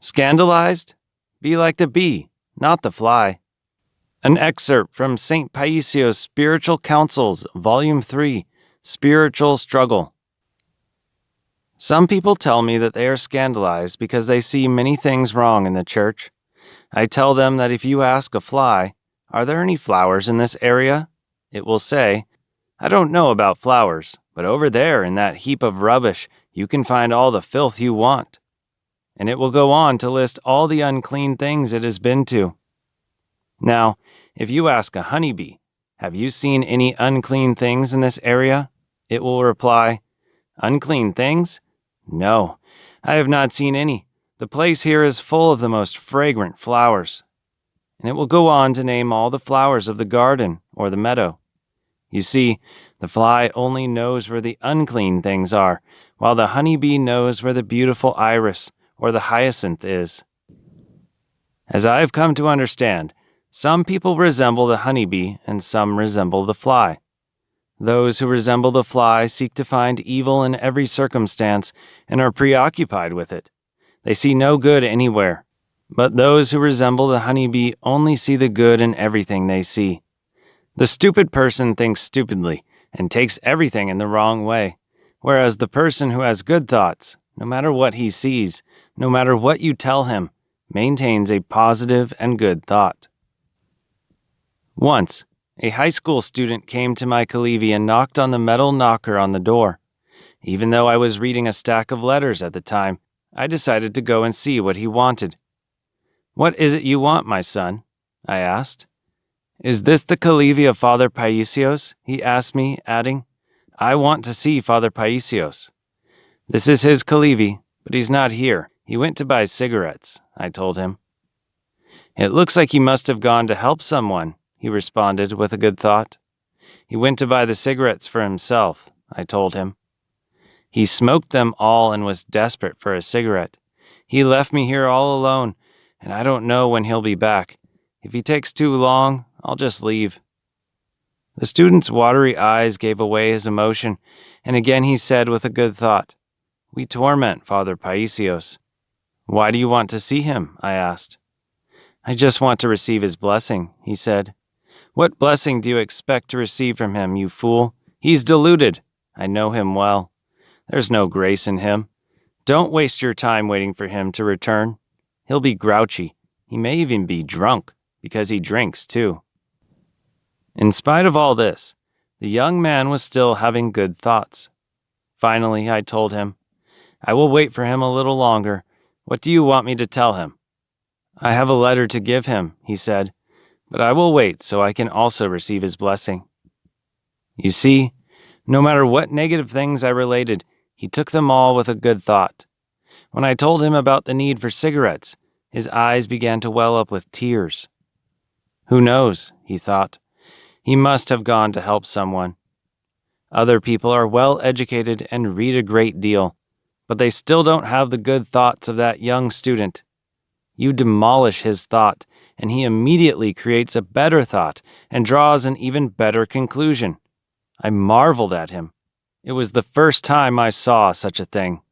Scandalized? Be like the bee, not the fly. An excerpt from St. Paisios' Spiritual Counsels, Volume 3, Spiritual Struggle. Some people tell me that they are scandalized because they see many things wrong in the church. I tell them that if you ask a fly, "Are there any flowers in this area?" it will say, "I don't know about flowers, but over there in that heap of rubbish, you can find all the filth you want." And it will go on to list all the unclean things it has been to. Now, if you ask a honeybee, "Have you seen any unclean things in this area?" it will reply, "Unclean things? No, I have not seen any. The place here is full of the most fragrant flowers." And it will go on to name all the flowers of the garden or the meadow. You see, the fly only knows where the unclean things are, while the honeybee knows where the beautiful iris or the hyacinth is. As I have come to understand, some people resemble the honeybee and some resemble the fly. Those who resemble the fly seek to find evil in every circumstance and are preoccupied with it. They see no good anywhere. But those who resemble the honeybee only see the good in everything they see. The stupid person thinks stupidly and takes everything in the wrong way, whereas the person who has good thoughts, no matter what he sees, no matter what you tell him, maintains a positive and good thought. Once, a high school student came to my Kalevi and knocked on the metal knocker on the door. Even though I was reading a stack of letters at the time, I decided to go and see what he wanted. "What is it you want, my son?" I asked. "Is this the Kalevi of Father Paisios?" he asked me, adding, "I want to see Father Paisios." "This is his Kalevi, but he's not here. He went to buy cigarettes," I told him. "It looks like he must have gone to help someone," he responded with a good thought. "He went to buy the cigarettes for himself," I told him. "He smoked them all and was desperate for a cigarette. He left me here all alone, and I don't know when he'll be back. If he takes too long, I'll just leave." The student's watery eyes gave away his emotion, and again he said with a good thought, "We torment Father Paisios." "Why do you want to see him?" I asked. "I just want to receive his blessing," he said. "What blessing do you expect to receive from him, you fool? He's deluded. I know him well. There's no grace in him. Don't waste your time waiting for him to return. He'll be grouchy. He may even be drunk, because he drinks too." In spite of all this, the young man was still having good thoughts. Finally, I told him, "I will wait for him a little longer. What do you want me to tell him?" "I have a letter to give him," he said, "but I will wait so I can also receive his blessing." You see, no matter what negative things I related, he took them all with a good thought. When I told him about the need for cigarettes, his eyes began to well up with tears. "Who knows," he thought. "He must have gone to help someone." Other people are well educated and read a great deal, but they still don't have the good thoughts of that young student. You demolish his thought, and he immediately creates a better thought and draws an even better conclusion. I marveled at him. It was the first time I saw such a thing.